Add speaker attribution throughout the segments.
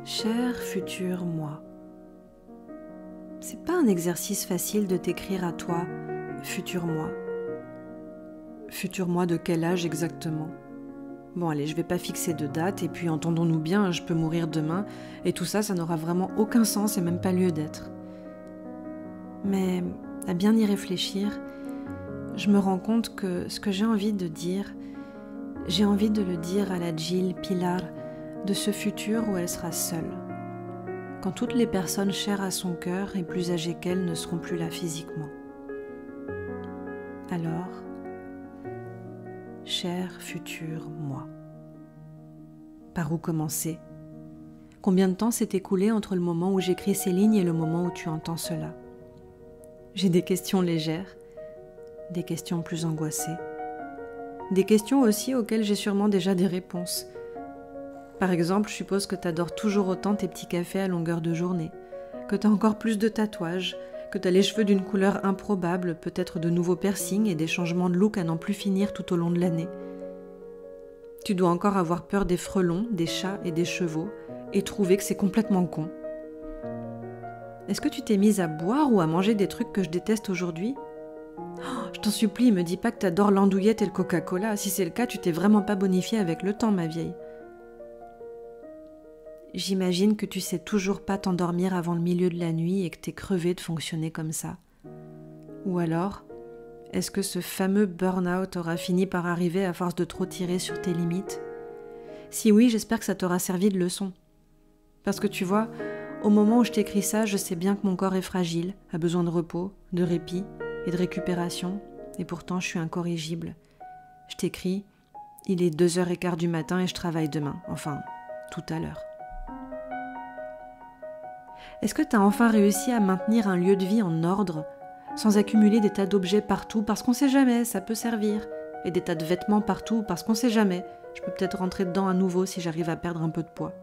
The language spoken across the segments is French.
Speaker 1: Cher futur moi. C'est pas un exercice facile de t'écrire à toi, futur moi. Futur moi de quel âge exactement? Bon allez, je vais pas fixer de date et puis entendons-nous bien, je peux mourir demain et tout ça, ça n'aura vraiment aucun sens et même pas lieu d'être. Mais à bien y réfléchir, je me rends compte que ce que j'ai envie de dire, j'ai envie de le dire à la Jill Pilar de ce futur où elle sera seule. Quand toutes les personnes chères à son cœur et plus âgées qu'elle ne seront plus là physiquement. Alors, cher futur moi. Par où commencer? Combien de temps s'est écoulé entre le moment où j'écris ces lignes et le moment où tu entends cela? J'ai des questions légères, des questions plus angoissées, des questions aussi auxquelles j'ai sûrement déjà des réponses. Par exemple, je suppose que tu adores toujours autant tes petits cafés à longueur de journée, que tu as encore plus de tatouages, que tu as les cheveux d'une couleur improbable, peut-être de nouveaux piercings et des changements de look à n'en plus finir tout au long de l'année. Tu dois encore avoir peur des frelons, des chats et des chevaux et trouver que c'est complètement con. Est-ce que tu t'es mise à boire ou à manger des trucs que je déteste aujourd'hui ? Je t'en supplie, me dis pas que t'adores l'andouillette et le Coca-Cola. Si c'est le cas, tu t'es vraiment pas bonifiée avec le temps, ma vieille. J'imagine que tu sais toujours pas t'endormir avant le milieu de la nuit et que t'es crevée de fonctionner comme ça. Ou alors, est-ce que ce fameux burn-out aura fini par arriver à force de trop tirer sur tes limites ? Si oui, j'espère que ça t'aura servi de leçon. Parce que tu vois, au moment où je t'écris ça, je sais bien que mon corps est fragile, a besoin de repos, de répit et de récupération, et pourtant je suis incorrigible. Je t'écris, il est 2h15 du matin et je travaille demain, enfin, tout à l'heure. Est-ce que tu as enfin réussi à maintenir un lieu de vie en ordre, sans accumuler des tas d'objets partout, parce qu'on sait jamais, ça peut servir, et des tas de vêtements partout, parce qu'on sait jamais, je peux peut-être rentrer dedans à nouveau si j'arrive à perdre un peu de poids.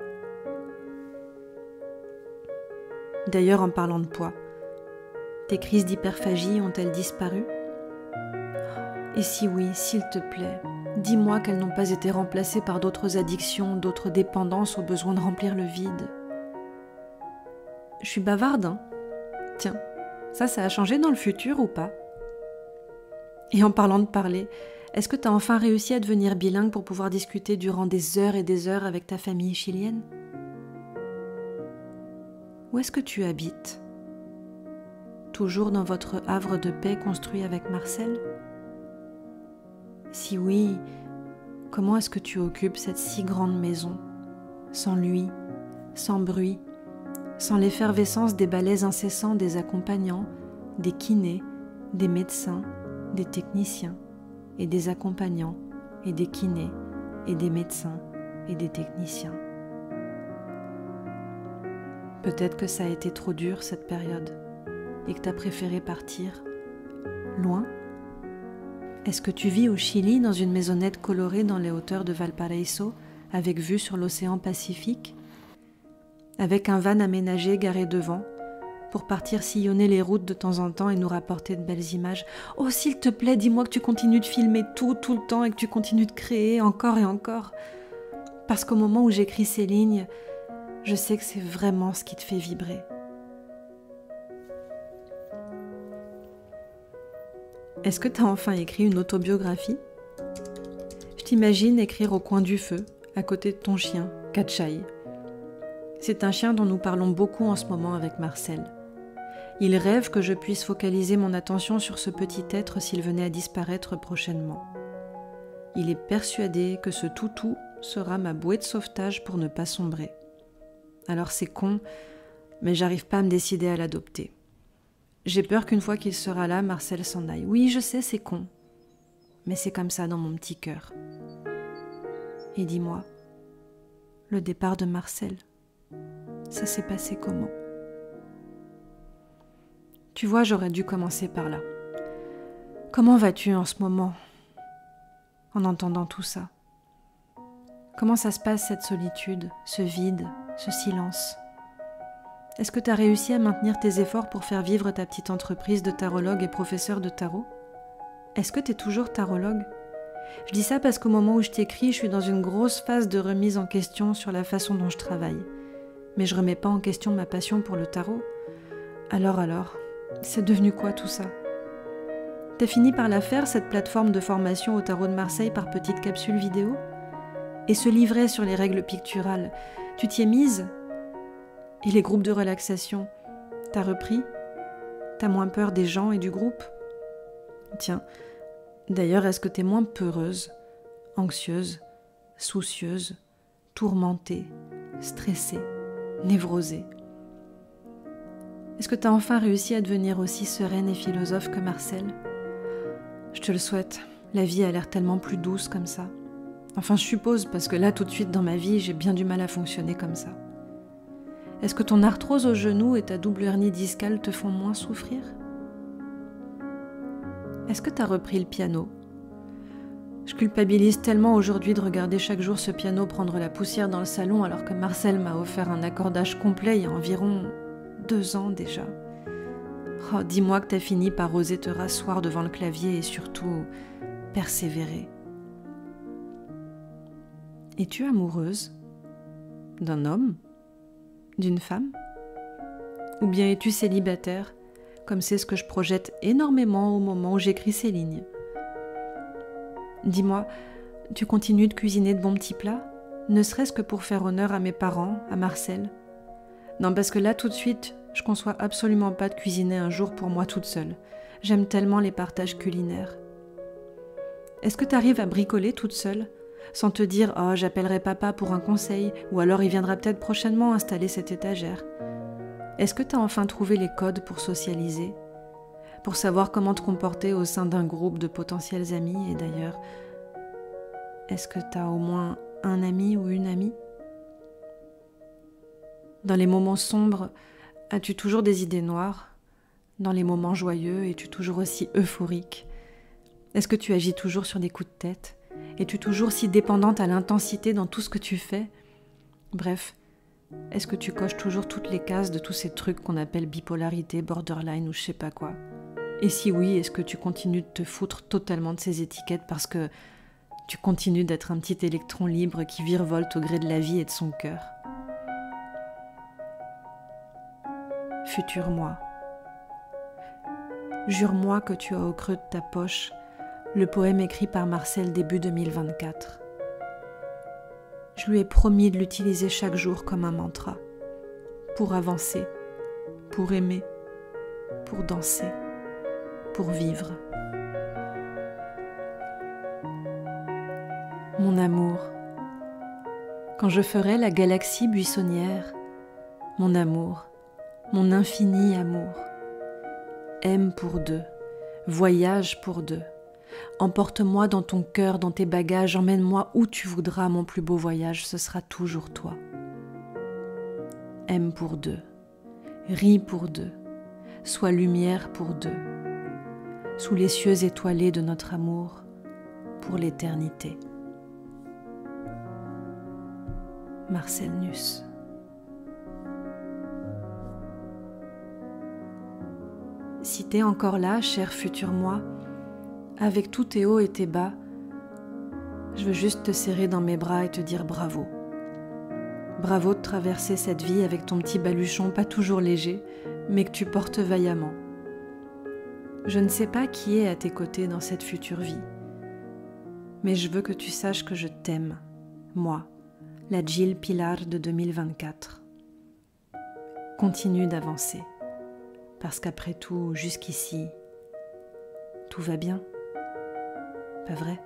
Speaker 1: D'ailleurs, en parlant de poids, tes crises d'hyperphagie ont-elles disparu ? Et si oui, s'il te plaît, dis-moi qu'elles n'ont pas été remplacées par d'autres addictions, d'autres dépendances au besoin de remplir le vide. Je suis bavarde, hein ? Tiens, ça a changé dans le futur ou pas ? Et en parlant de parler, est-ce que tu as enfin réussi à devenir bilingue pour pouvoir discuter durant des heures et des heures avec ta famille chilienne ? Où est-ce que tu habites ? Toujours dans votre havre de paix construit avec Marcel ? Si oui, comment est-ce que tu occupes cette si grande maison, sans lui, sans bruit, sans l'effervescence des ballets incessants des accompagnants, des kinés, des médecins, des techniciens, et des accompagnants, et des kinés, et des médecins, et des techniciens. Peut-être que ça a été trop dur cette période, et que tu as préféré partir loin. Est-ce que tu vis au Chili dans une maisonnette colorée dans les hauteurs de Valparaiso, avec vue sur l'océan Pacifique ? Avec un van aménagé garé devant, pour partir sillonner les routes de temps en temps et nous rapporter de belles images. Oh, s'il te plaît, dis-moi que tu continues de filmer tout le temps et que tu continues de créer encore et encore. Parce qu'au moment où j'écris ces lignes, je sais que c'est vraiment ce qui te fait vibrer. Est-ce que tu as enfin écrit une autobiographie ? Je t'imagine écrire au coin du feu, à côté de ton chien, Kachai. C'est un chien dont nous parlons beaucoup en ce moment avec Marcel. Il rêve que je puisse focaliser mon attention sur ce petit être s'il venait à disparaître prochainement. Il est persuadé que ce toutou sera ma bouée de sauvetage pour ne pas sombrer. Alors c'est con, mais j'arrive pas à me décider à l'adopter. J'ai peur qu'une fois qu'il sera là, Marcel s'en aille. Oui, je sais, c'est con, mais c'est comme ça dans mon petit cœur. Et dis-moi, le départ de Marcel, ça s'est passé comment ? Tu vois, j'aurais dû commencer par là. Comment vas-tu en ce moment, en entendant tout ça ? Comment ça se passe cette solitude, ce vide, ce silence ? Est-ce que tu as réussi à maintenir tes efforts pour faire vivre ta petite entreprise de tarologue et professeur de tarot ? Est-ce que tu es toujours tarologue ? Je dis ça parce qu'au moment où je t'écris, je suis dans une grosse phase de remise en question sur la façon dont je travaille. mais je remets pas en question ma passion pour le tarot. Alors, c'est devenu quoi tout ça? T'as fini par la faire, cette plateforme de formation au tarot de Marseille par petites capsules vidéo? Et ce livret sur les règles picturales, tu t'y es mise? Et les groupes de relaxation, t'as repris? T'as moins peur des gens et du groupe? Tiens, d'ailleurs, est-ce que t'es moins peureuse, anxieuse, soucieuse, tourmentée, stressée, névrosée? Est-ce que t'as enfin réussi à devenir aussi sereine et philosophe que Marcel? Je te le souhaite, la vie a l'air tellement plus douce comme ça. Enfin, je suppose, parce que là, tout de suite dans ma vie, j'ai bien du mal à fonctionner comme ça. Est-ce que ton arthrose au genou et ta double hernie discale te font moins souffrir? Est-ce que t'as repris le piano? Je culpabilise tellement aujourd'hui de regarder chaque jour ce piano prendre la poussière dans le salon alors que Marcel m'a offert un accordage complet il y a environ 2 ans déjà. Oh, dis-moi que t'as fini par oser te rasseoir devant le clavier et surtout persévérer. Es-tu amoureuse d'un homme? D'une femme? Ou bien es-tu célibataire, comme c'est ce que je projette énormément au moment où j'écris ces lignes? Dis-moi, tu continues de cuisiner de bons petits plats, ne serait-ce que pour faire honneur à mes parents, à Marcel? Non, parce que là, tout de suite, je conçois absolument pas de cuisiner un jour pour moi toute seule. J'aime tellement les partages culinaires. Est-ce que tu arrives à bricoler toute seule, sans te dire « Oh, j'appellerai papa pour un conseil » ou alors il viendra peut-être prochainement installer cette étagère? Est-ce que tu as enfin trouvé les codes pour socialiser, pour savoir comment te comporter au sein d'un groupe de potentiels amis? Et d'ailleurs, est-ce que tu as au moins un ami ou une amie? Dans les moments sombres, as-tu toujours des idées noires? Dans les moments joyeux, es-tu toujours aussi euphorique? Est-ce que tu agis toujours sur des coups de tête? Es-tu toujours si dépendante à l'intensité dans tout ce que tu fais? Bref, est-ce que tu coches toujours toutes les cases de tous ces trucs qu'on appelle bipolarité, borderline ou je sais pas quoi? Et si oui, est-ce que tu continues de te foutre totalement de ces étiquettes parce que tu continues d'être un petit électron libre qui virevolte au gré de la vie et de son cœur? Futur moi, jure-moi que tu as au creux de ta poche le poème écrit par Marcel début 2024. Je lui ai promis de l'utiliser chaque jour comme un mantra, pour avancer, pour aimer, pour danser, pour vivre. Mon amour, quand je ferai la galaxie buissonnière, mon amour, mon infini amour, aime pour deux, voyage pour deux. Emporte-moi dans ton cœur, dans tes bagages, emmène-moi où tu voudras, mon plus beau voyage, ce sera toujours toi. Aime pour deux, ris pour deux, sois lumière pour deux, sous les cieux étoilés de notre amour, pour l'éternité. Marcel Nuss. Si t'es encore là, cher futur moi, avec tous tes hauts et tes bas, je veux juste te serrer dans mes bras et te dire bravo. Bravo de traverser cette vie avec ton petit baluchon pas toujours léger, mais que tu portes vaillamment. Je ne sais pas qui est à tes côtés dans cette future vie, mais je veux que tu saches que je t'aime, moi, la Jill Pilar de 2024. Continue d'avancer, parce qu'après tout, jusqu'ici, tout va bien. Pas vrai ?